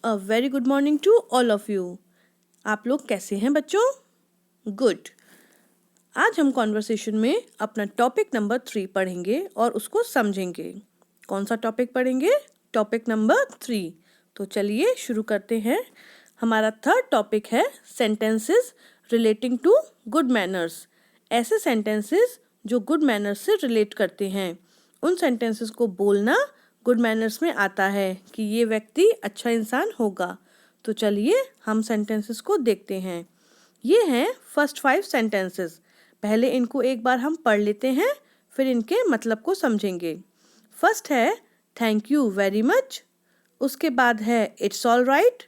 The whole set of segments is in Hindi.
A very good morning to all of you. आप लोग कैसे हैं बच्चों? गुड। आज हम कॉन्वर्सेशन में अपना टॉपिक नंबर 3 पढ़ेंगे और उसको समझेंगे। कौन सा टॉपिक पढ़ेंगे? Topic number 3। तो चलिए शुरू करते हैं। हमारा थर्ड टॉपिक है sentences relating to good manners. ऐसे सेंटेंसेस जो गुड मैनर्स से रिलेट करते हैं, उन सेंटेंसेस को बोलना गुड मैनर्स में आता है कि ये व्यक्ति अच्छा इंसान होगा। तो चलिए हम सेंटेंसेस को देखते हैं। ये हैं फर्स्ट 5 सेंटेंसेस। पहले इनको एक बार हम पढ़ लेते हैं, फिर इनके मतलब को समझेंगे। फर्स्ट है थैंक यू वेरी मच, उसके बाद है इट्स ऑल राइट,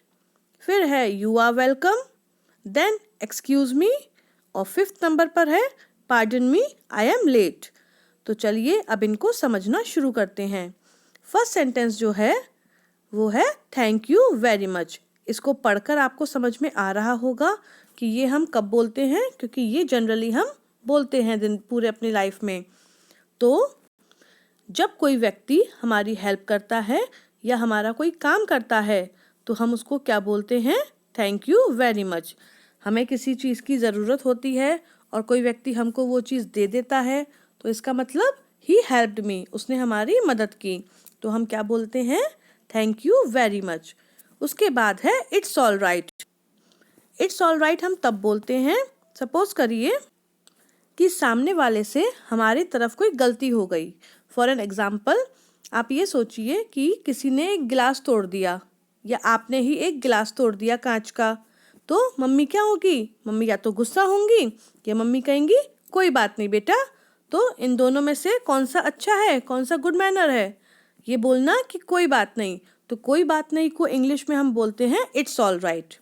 फिर है you are welcome, then excuse me, और फिफ्थ नंबर पर है pardon me I am late. तो चलिए अब इनको समझना शुरू करते हैं। फर्स्ट सेंटेंस जो है वो है थैंक यू वेरी मच। इसको पढ़कर आपको समझ में आ रहा होगा कि ये हम कब बोलते हैं, क्योंकि ये जनरली हम बोलते हैं दिन पूरे अपनी लाइफ में। तो जब कोई व्यक्ति हमारी हेल्प करता है या हमारा कोई काम करता है तो हम उसको क्या बोलते हैं? Thank you very much. हमें किसी चीज़ की ज़रूरत होती है और कोई व्यक्ति हमको वो चीज़ दे देता है तो इसका मतलब ही हेल्प्ड मी, उसने हमारी मदद की। तो हम क्या बोलते हैं? Thank you very much. उसके बाद है it's all right. It's all right हम तब बोलते हैं, सपोज करिए कि सामने वाले से हमारी तरफ कोई गलती हो गई। फॉर एन एग्जाम्पल, आप ये सोचिए कि किसी ने एक गिलास तोड़ दिया या आपने ही एक गिलास तोड़ दिया कांच का। तो मम्मी क्या होगी? मम्मी या तो गुस्सा होंगी या मम्मी कहेंगी कोई बात नहीं बेटा। तो इन दोनों में से कौन सा अच्छा है, कौन सा गुड मैनर है? ये बोलना कि कोई बात नहीं। तो कोई बात नहीं को इंग्लिश में हम बोलते हैं इट्स ऑल राइट।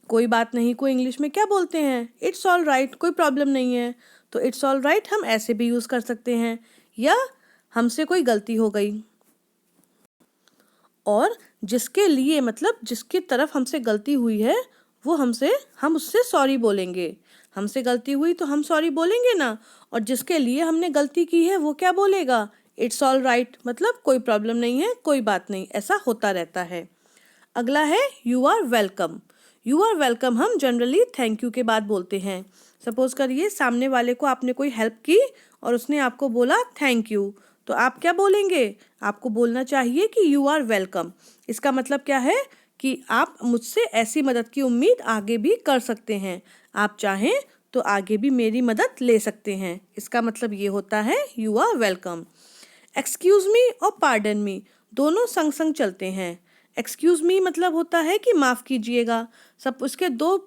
कोई बात नहीं को इंग्लिश में क्या बोलते हैं? इट्स ऑल राइट, कोई प्रॉब्लम नहीं है। तो इट्स ऑल राइट हम ऐसे भी यूज़ कर सकते हैं। या हमसे कोई गलती हो गई और जिसके लिए मतलब जिसकी तरफ हमसे गलती हुई है वो हम उससे सॉरी बोलेंगे। हमसे गलती हुई तो हम सॉरी बोलेंगे ना, और जिसके लिए हमने गलती की है वो क्या बोलेगा? इट्स ऑल राइट, मतलब कोई प्रॉब्लम नहीं है, कोई बात नहीं। ऐसा होता रहता है। अगला है you are welcome. You are welcome हम जनरली थैंक यू के बाद बोलते हैं। सपोज करिए सामने वाले को आपने कोई हेल्प की और उसने आपको बोला थैंक यू, तो आप क्या बोलेंगे? आपको बोलना चाहिए कि यू आर वेलकम। इसका मतलब क्या है कि आप मुझसे ऐसी मदद की उम्मीद आगे भी कर सकते हैं। आप चाहें तो आगे भी मेरी मदद ले सकते हैं। इसका मतलब ये होता है you are welcome. Excuse me और पार्डन मी दोनों संग संग चलते हैं। एक्सक्यूज मी मतलब होता है कि माफ़ कीजिएगा। सब उसके दो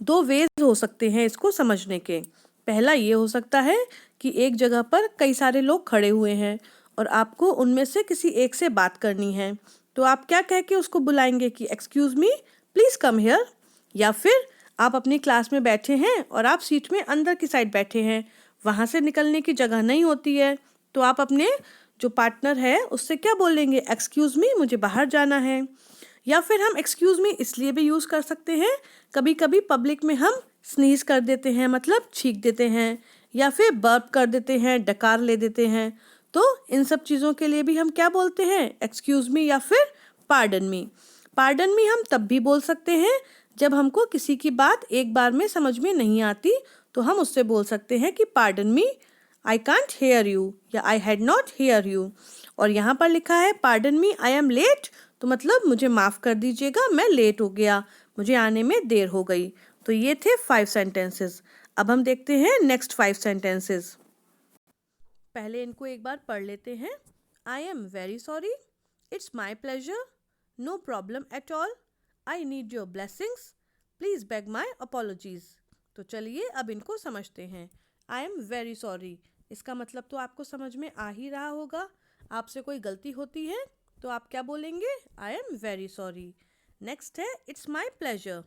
दो वेज हो सकते हैं इसको समझने के। पहला ये हो सकता है कि एक जगह पर कई सारे लोग खड़े हुए हैं और आपको उनमें से किसी एक से बात करनी है। तो आप क्या कह के उसको बुलाएंगे कि excuse me please come here. या फिर आप अपनी क्लास में बैठे हैं और आप सीट में अंदर की साइड बैठे हैं, वहाँ से निकलने की जगह नहीं होती है, तो आप अपने जो पार्टनर है उससे क्या बोलेंगे? एक्सक्यूज मी मुझे बाहर जाना है। या फिर हम एक्सक्यूज मी इसलिए भी यूज़ कर सकते हैं, कभी कभी पब्लिक में हम स्नीज कर देते हैं, मतलब छींक देते हैं, या फिर बर्प कर देते हैं, डकार ले देते हैं। तो इन सब चीज़ों के लिए भी हम क्या बोलते हैं? एक्सक्यूज मी या फिर पार्डन मी। पार्डन मी हम तब भी बोल सकते हैं जब हमको किसी की बात एक बार में समझ में नहीं आती, तो हम उससे बोल सकते हैं कि pardon me I can't hear you या I had not hear you. और यहाँ पर लिखा है pardon me I am late, तो मतलब मुझे माफ़ कर दीजिएगा मैं लेट हो गया, मुझे आने में देर हो गई। तो ये थे 5 सेंटेंसेस। अब हम देखते हैं नेक्स्ट 5 सेंटेंसेस। पहले इनको एक बार पढ़ लेते हैं। I am very sorry, it's my pleasure, no problem at all, I need your blessings, please beg my apologies. तो चलिए अब इनको समझते हैं। आई एम वेरी सॉरी, इसका मतलब तो आपको समझ में आ ही रहा होगा। आपसे कोई गलती होती है तो आप क्या बोलेंगे? आई एम वेरी सॉरी। नेक्स्ट है इट्स माई प्लेजर।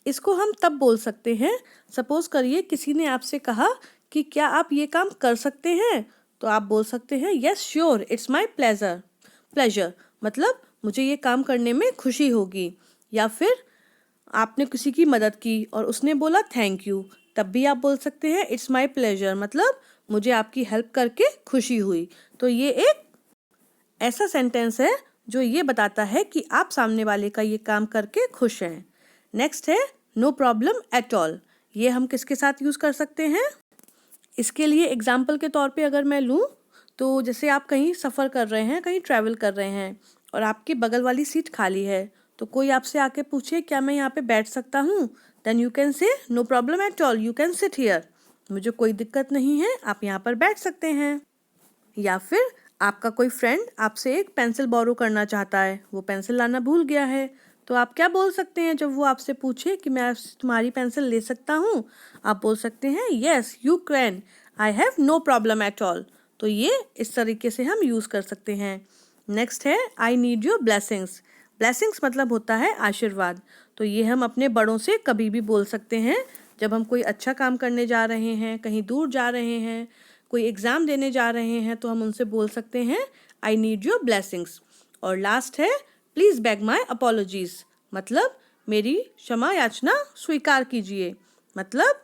इसको हम तब बोल सकते हैं, सपोज करिए किसी ने आपसे कहा कि क्या आप ये काम कर सकते हैं, तो आप बोल सकते हैं yes sure it's my pleasure. Pleasure मतलब मुझे ये काम करने में खुशी होगी। या फिर आपने किसी की मदद की और उसने बोला थैंक यू, तब भी आप बोल सकते हैं इट्स माई प्लेजर, मतलब मुझे आपकी हेल्प करके खुशी हुई। तो ये एक ऐसा सेंटेंस है जो ये बताता है कि आप सामने वाले का ये काम करके खुश हैं। नेक्स्ट है नो प्रॉब्लम एट ऑल। ये हम किसके साथ यूज़ कर सकते हैं? इसके लिए एग्जाम्पल के तौर पे अगर मैं लूँ तो जैसे आप कहीं सफ़र कर रहे हैं, कहीं ट्रैवल कर रहे हैं और आपकी बगल वाली सीट खाली है, तो कोई आपसे आके पूछे क्या मैं यहाँ पे बैठ सकता हूँ, then you can say no problem at all, you can sit here. मुझे कोई दिक्कत नहीं है, आप यहाँ पर बैठ सकते हैं। या फिर आपका कोई फ्रेंड आपसे एक पेंसिल बोरो करना चाहता है, वो पेंसिल लाना भूल गया है, तो आप क्या बोल सकते हैं जब वो आपसे पूछे कि मैं आपसे तुम्हारी पेंसिल ले सकता हूँ? आप बोल सकते हैं yes you can, I have no problem at all. तो ये इस तरीके से हम यूज़ कर सकते हैं। नेक्स्ट है आई नीड योर ब्लेसिंग्स। ब्लेसिंग्स मतलब होता है आशीर्वाद। तो ये हम अपने बड़ों से कभी भी बोल सकते हैं। जब हम कोई अच्छा काम करने जा रहे हैं, कहीं दूर जा रहे हैं, कोई एग्ज़ाम देने जा रहे हैं, तो हम उनसे बोल सकते हैं आई नीड योर ब्लेसिंग्स। और लास्ट है प्लीज़ बेग माई अपॉलॉजीज़, मतलब मेरी क्षमा याचना स्वीकार कीजिए। मतलब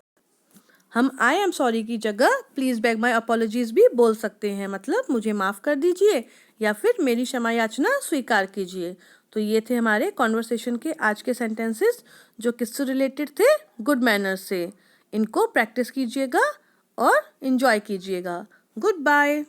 हम आई एम सॉरी की जगह प्लीज़ बेग माई अपॉलॉजीज़ भी बोल सकते हैं, मतलब मुझे माफ़ कर दीजिए या फिर मेरी क्षमा याचना स्वीकार कीजिए। तो ये थे हमारे कॉन्वर्सेशन के आज के सेंटेंसेस जो किससे रिलेटेड थे? गुड मैनर्स से। इनको प्रैक्टिस कीजिएगा और इन्जॉय कीजिएगा। Good bye.